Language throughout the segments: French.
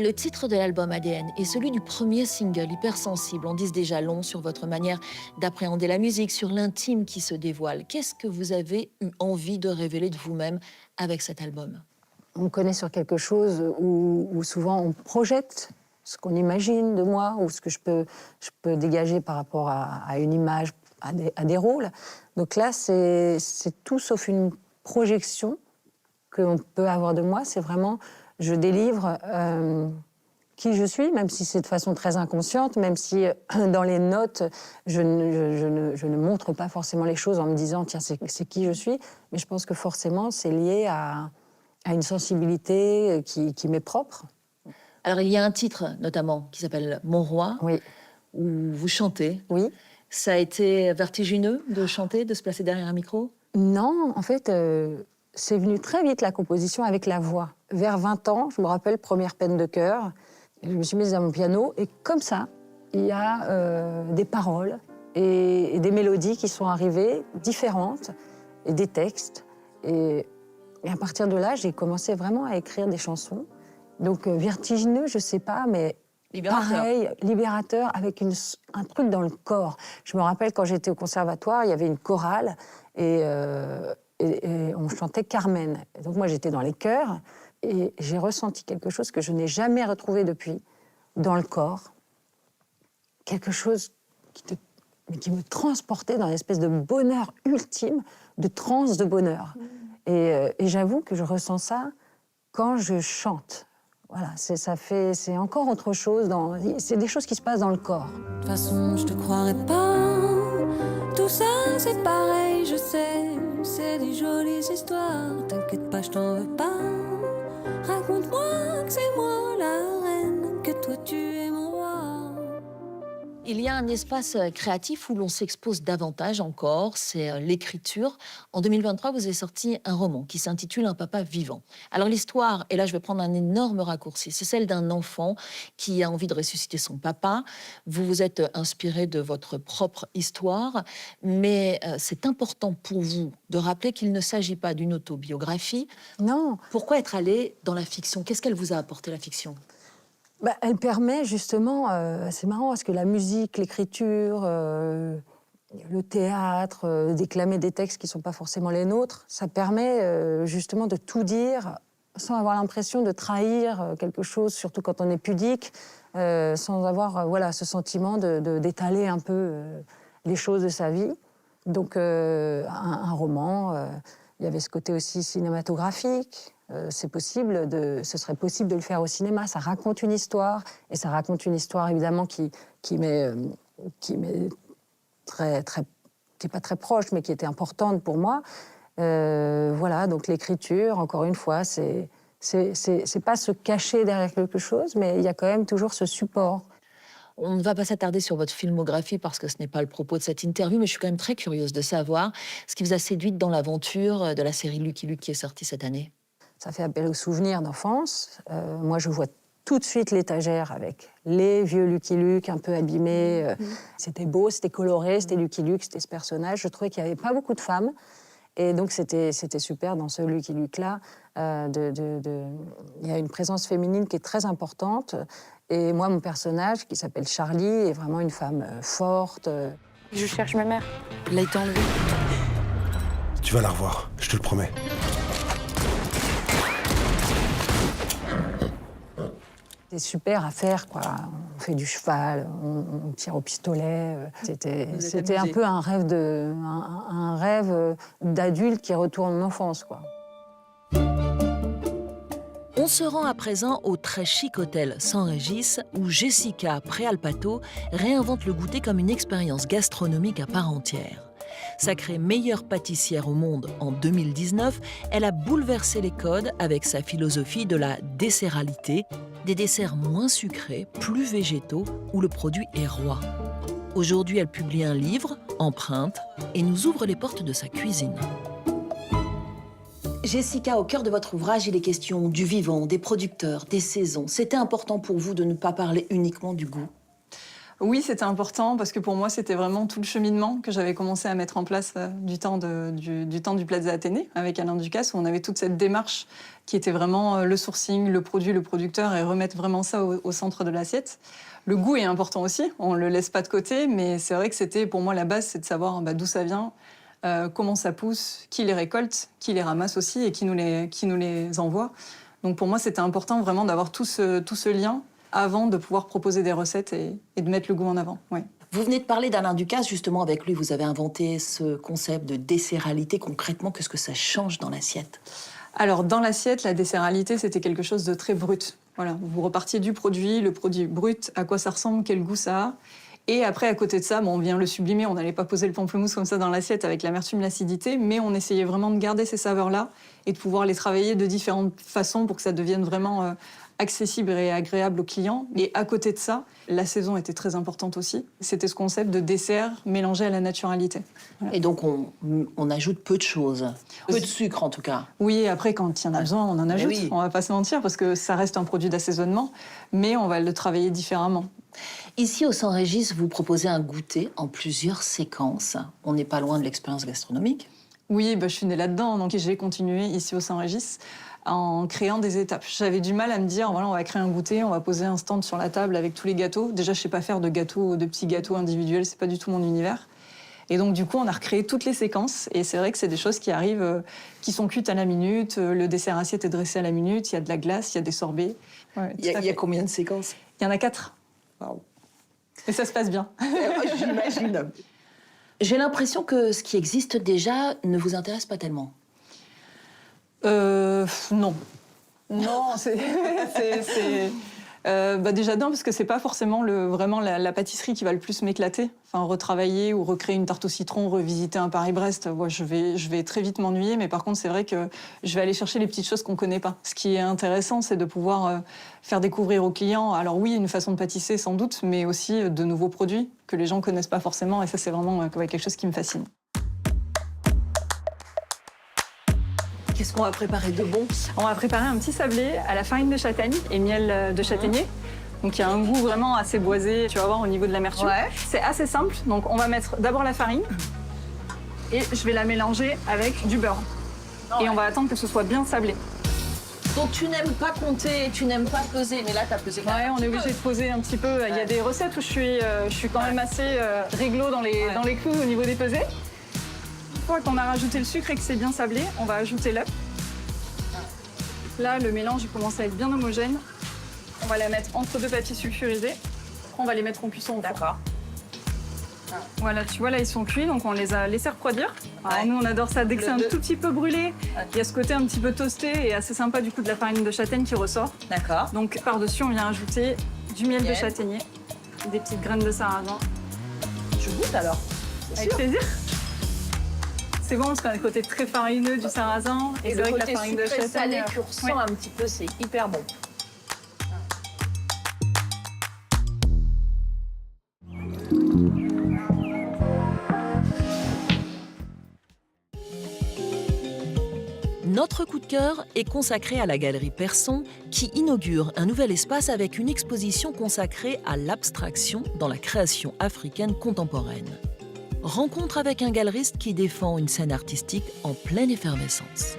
Le titre de l'album ADN est celui du premier single, Hypersensible. On dit déjà long sur votre manière d'appréhender la musique, sur l'intime qui se dévoile. Qu'est-ce que vous avez eu envie de révéler de vous-même avec cet album? On me connaît sur quelque chose où souvent on projette ce qu'on imagine de moi ou ce que je peux dégager par rapport à une image, à des rôles. Donc là, c'est tout sauf une projection qu'on peut avoir de moi. C'est vraiment, je délivre qui je suis, même si c'est de façon très inconsciente, même si dans les notes, je ne montre pas forcément les choses en me disant « tiens, c'est qui je suis », mais je pense que forcément, c'est lié à une sensibilité qui m'est propre. Alors, il y a un titre, notamment, qui s'appelle « Mon roi », Oui. où vous chantez. Oui. Ça a été vertigineux de chanter, de se placer derrière un micro? Non, en fait, c'est venu très vite, la composition, avec la voix. Vers 20 ans, je me rappelle, première peine de cœur, je me suis mise à mon piano, et comme ça, il y a des paroles et des mélodies qui sont arrivées, différentes, et des textes. Et à partir de là, j'ai commencé vraiment à écrire des chansons. Donc vertigineux, je sais pas, mais Libérateur. Pareil, libérateur, avec un truc dans le corps. Je me rappelle, quand j'étais au conservatoire, il y avait une chorale, et on chantait Carmen. Et donc moi, j'étais dans les chœurs, et j'ai ressenti quelque chose que je n'ai jamais retrouvé depuis, dans le corps. Quelque chose qui me transportait dans une espèce de bonheur ultime, de transe de bonheur. Et j'avoue que je ressens ça quand je chante. Voilà, c'est encore autre chose. C'est des choses qui se passent dans le corps. De toute façon, je te croirais pas. Tout ça, c'est pareil, je sais. C'est des jolies histoires. T'inquiète pas, je t'en veux pas. Raconte-moi que c'est moi la reine, que toi tu es mon roi. Il y a un espace créatif où l'on s'expose davantage encore, c'est l'écriture. En 2023, vous avez sorti un roman qui s'intitule « Un papa vivant ». Alors l'histoire, et là je vais prendre un énorme raccourci, c'est celle d'un enfant qui a envie de ressusciter son papa. Vous vous êtes inspiré de votre propre histoire, mais c'est important pour vous de rappeler qu'il ne s'agit pas d'une autobiographie. Non. Pourquoi être allé dans la fiction? Qu'est-ce qu'elle vous a apporté, la fiction? Elle permet justement, c'est marrant parce que la musique, l'écriture, le théâtre, déclamer des textes qui ne sont pas forcément les nôtres, ça permet justement de tout dire sans avoir l'impression de trahir quelque chose, surtout quand on est pudique, sans avoir voilà, ce sentiment d'étaler un peu les choses de sa vie. Donc un roman, il y avait ce côté aussi cinématographique. Ce serait possible de le faire au cinéma. Ça raconte une histoire, et ça raconte une histoire évidemment qui m'est très, qui est pas très proche, mais qui était importante pour moi. Voilà, donc l'écriture, encore une fois, c'est pas se cacher derrière quelque chose, mais il y a quand même toujours ce support. On ne va pas s'attarder sur votre filmographie parce que ce n'est pas le propos de cette interview, mais je suis quand même très curieuse de savoir ce qui vous a séduite dans l'aventure de la série Lucky Luke qui est sortie cette année. Ça fait appel aux souvenirs d'enfance. Moi, je vois tout de suite l'étagère avec les vieux Lucky Luke un peu abîmés. C'était beau, c'était coloré, c'était Lucky Luke, c'était ce personnage. Je trouvais qu'il n'y avait pas beaucoup de femmes. Et donc, c'était super dans ce Lucky Luke-là. Il y a une présence féminine qui est très importante. Et moi, mon personnage, qui s'appelle Charlie, est vraiment une femme forte. Je cherche ma mère. Elle a été enlevée. Tu vas la revoir, je te le promets. C'est super à faire, quoi. On fait du cheval, on tire au pistolet. C'était un peu un rêve d'adulte qui retourne en enfance, quoi. On se rend à présent au très chic hôtel San Régis où Jessica Préalpato réinvente le goûter comme une expérience gastronomique à part entière. Sacrée meilleure pâtissière au monde en 2019, elle a bouleversé les codes avec sa philosophie de la desseralité, des desserts moins sucrés, plus végétaux, où le produit est roi. Aujourd'hui, elle publie un livre, Empreinte, et nous ouvre les portes de sa cuisine. Jessica, au cœur de votre ouvrage, il est question du vivant, des producteurs, des saisons. C'était important pour vous de ne pas parler uniquement du goût? Oui, c'était important parce que pour moi, c'était vraiment tout le cheminement que j'avais commencé à mettre en place du temps du Plaza Athénée avec Alain Ducasse, où on avait toute cette démarche qui était vraiment le sourcing, le produit, le producteur, et remettre vraiment ça au centre de l'assiette. Le goût est important aussi, on ne le laisse pas de côté, mais c'est vrai que c'était pour moi la base, c'est de savoir d'où ça vient, comment ça pousse, qui les récolte, qui les ramasse aussi et qui nous les envoie. Donc pour moi, c'était important vraiment d'avoir tout ce lien avant de pouvoir proposer des recettes et de mettre le goût en avant. Ouais. Vous venez de parler d'Alain Ducasse, justement, avec lui, vous avez inventé ce concept de desseralité. Concrètement, qu'est-ce que ça change dans l'assiette? Alors, dans l'assiette, la desseralité, c'était quelque chose de très brut. Voilà, vous repartiez du produit, le produit brut, à quoi ça ressemble, quel goût ça a. Et après, à côté de ça, on vient le sublimer. On n'allait pas poser le pamplemousse comme ça dans l'assiette avec l'amertume, l'acidité, mais on essayait vraiment de garder ces saveurs-là et de pouvoir les travailler de différentes façons pour que ça devienne vraiment accessible et agréable aux clients. Et à côté de ça, la saison était très importante aussi. C'était ce concept de dessert mélangé à la naturalité. Voilà. Et donc, on ajoute peu de choses. Peu de sucre, en tout cas. Oui, après, quand il y en a besoin, on en ajoute. Oui. On ne va pas se mentir, parce que ça reste un produit d'assaisonnement, mais on va le travailler différemment. Ici, au St-Régis, vous proposez un goûter en plusieurs séquences. On n'est pas loin de l'expérience gastronomique. Oui, je suis née là-dedans, donc j'ai continué ici au St-Régis en créant des étapes. J'avais du mal à me dire, voilà, on va créer un goûter, on va poser un stand sur la table avec tous les gâteaux. Déjà, je sais pas faire de petits gâteaux individuels, c'est pas du tout mon univers. Et donc, du coup, on a recréé toutes les séquences. Et c'est vrai que c'est des choses qui arrivent, qui sont cuites à la minute. Le dessert assiette est dressé à la minute. Il y a de la glace, il y a des sorbets. Ouais, Il y a combien de séquences? Il y en a 4. Wow. Et ça se passe bien. J'imagine. J'ai l'impression que ce qui existe déjà ne vous intéresse pas tellement. Non. Non, déjà non, parce que c'est pas forcément vraiment la pâtisserie qui va le plus m'éclater. Enfin, retravailler ou recréer une tarte au citron, revisiter un Paris-Brest, je vais très vite m'ennuyer. Mais par contre, c'est vrai que je vais aller chercher les petites choses qu'on connaît pas. Ce qui est intéressant, c'est de pouvoir faire découvrir aux clients, alors oui, une façon de pâtisser sans doute, mais aussi de nouveaux produits que les gens connaissent pas forcément. Et ça, c'est vraiment quelque chose qui me fascine. Qu'est-ce qu'on va préparer de bon? On va préparer un petit sablé à la farine de châtaigne et miel de châtaignier. Donc il y a un goût vraiment assez boisé, tu vas voir, au niveau de l'amertume. Ouais. C'est assez simple. Donc on va mettre d'abord la farine et je vais la mélanger avec du beurre. Et on va attendre que ce soit bien sablé. Donc tu n'aimes pas compter, tu n'aimes pas peser, mais là tu as pesé quand même. Ouais, on est obligé de poser un petit peu. Il y a des recettes où je suis quand même assez réglo dans les clous au niveau des pesées. Une fois qu'on a rajouté le sucre et que c'est bien sablé, on va ajouter l'œuf. Là, le mélange il commence à être bien homogène. On va la mettre entre deux papiers sulfurisés. Après, on va les mettre en cuisson au four. D'accord. Voilà, tu vois, là, ils sont cuits, donc on les a laissés refroidir. Alors, nous, on adore ça dès que c'est un tout petit peu brûlé. Il y a ce côté un petit peu toasté et assez sympa, du coup, de la farine de châtaigne qui ressort. D'accord. Donc, par-dessus, on vient ajouter du miel de châtaignier, des petites graines de sarrasin. Je goûte alors. Avec plaisir. C'est bon parce qu'on a le côté très farineux du sarrasin. Et c'est le vrai que côté la farine de sucré châtaigne, salé que ressent un petit peu, c'est hyper bon. Notre coup de cœur est consacré à la Galerie Persson, qui inaugure un nouvel espace avec une exposition consacrée à l'abstraction dans la création africaine contemporaine. Rencontre avec un galeriste qui défend une scène artistique en pleine effervescence.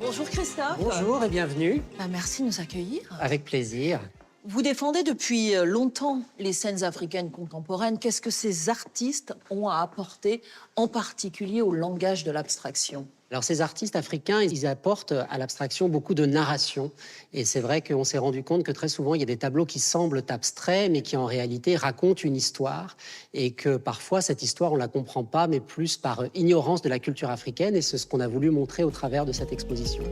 Bonjour Christophe. Bonjour et bienvenue. Merci de nous accueillir. Avec plaisir. Vous défendez depuis longtemps les scènes africaines contemporaines. Qu'est-ce que ces artistes ont à apporter, en particulier au langage de l'abstraction ? Alors ces artistes africains, ils apportent à l'abstraction beaucoup de narration. Et c'est vrai qu'on s'est rendu compte que très souvent, il y a des tableaux qui semblent abstraits, mais qui en réalité racontent une histoire. Et que parfois, cette histoire, on ne la comprend pas, mais plus par ignorance de la culture africaine. Et c'est ce qu'on a voulu montrer au travers de cette exposition.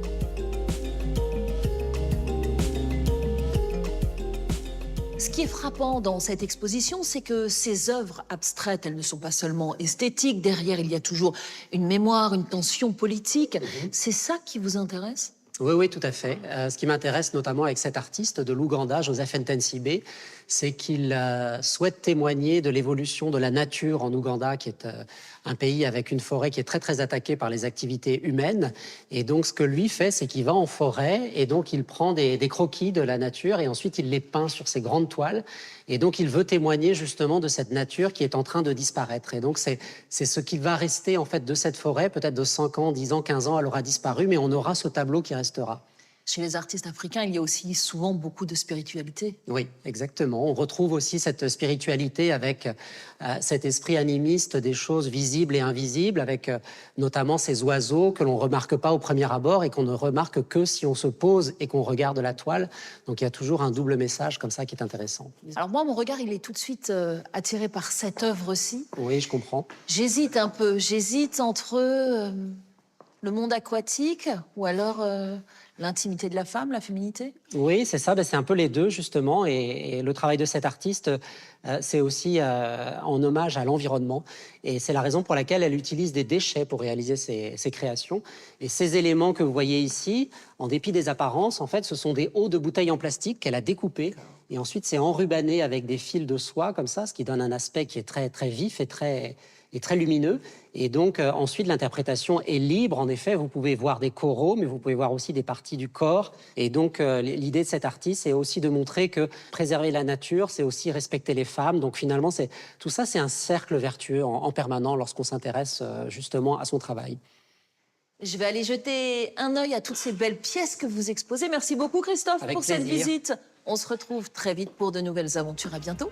Ce qui est frappant dans cette exposition, c'est que ces œuvres abstraites, elles ne sont pas seulement esthétiques. Derrière, il y a toujours une mémoire, une tension politique. C'est ça qui vous intéresse ? Oui, oui, tout à fait. Ce qui m'intéresse notamment avec cet artiste de l'Ouganda, Joseph Ntensibé, c'est qu'il souhaite témoigner de l'évolution de la nature en Ouganda, qui est un pays avec une forêt qui est très, très attaquée par les activités humaines. Et donc, ce que lui fait, c'est qu'il va en forêt et donc il prend des croquis de la nature et ensuite il les peint sur ses grandes toiles. Et donc, il veut témoigner justement de cette nature qui est en train de disparaître. Et donc, c'est ce qui va rester en fait de cette forêt. Peut-être de 5 ans, 10 ans, 15 ans, elle aura disparu, mais on aura ce tableau qui restera. Chez les artistes africains, il y a aussi souvent beaucoup de spiritualité. Oui, exactement. On retrouve aussi cette spiritualité avec cet esprit animiste des choses visibles et invisibles, avec notamment ces oiseaux que l'on ne remarque pas au premier abord et qu'on ne remarque que si on se pose et qu'on regarde la toile. Donc il y a toujours un double message comme ça qui est intéressant. Alors moi, mon regard, il est tout de suite attiré par cette œuvre-ci. Oui, je comprends. J'hésite un peu. J'hésite entre le monde aquatique ou alors l'intimité de la femme, la féminité. Oui, c'est ça, c'est un peu les deux justement, et le travail de cet artiste, c'est aussi en hommage à l'environnement, et c'est la raison pour laquelle elle utilise des déchets pour réaliser ses créations. Et ces éléments que vous voyez ici, en dépit des apparences, en fait, ce sont des hauts de bouteilles en plastique qu'elle a découpés, et ensuite c'est enrubanné avec des fils de soie comme ça, ce qui donne un aspect qui est très, très vif et très lumineux. Et donc, ensuite, l'interprétation est libre. En effet, vous pouvez voir des coraux, mais vous pouvez voir aussi des parties du corps. Et donc, l'idée de cet artiste, c'est aussi de montrer que préserver la nature, c'est aussi respecter les femmes. Donc, finalement, tout ça, c'est un cercle vertueux en permanent lorsqu'on s'intéresse justement à son travail. Je vais aller jeter un œil à toutes ces belles pièces que vous exposez. Merci beaucoup, Christophe, Avec pour cette plaisir. visite. On se retrouve très vite pour de nouvelles aventures. À bientôt.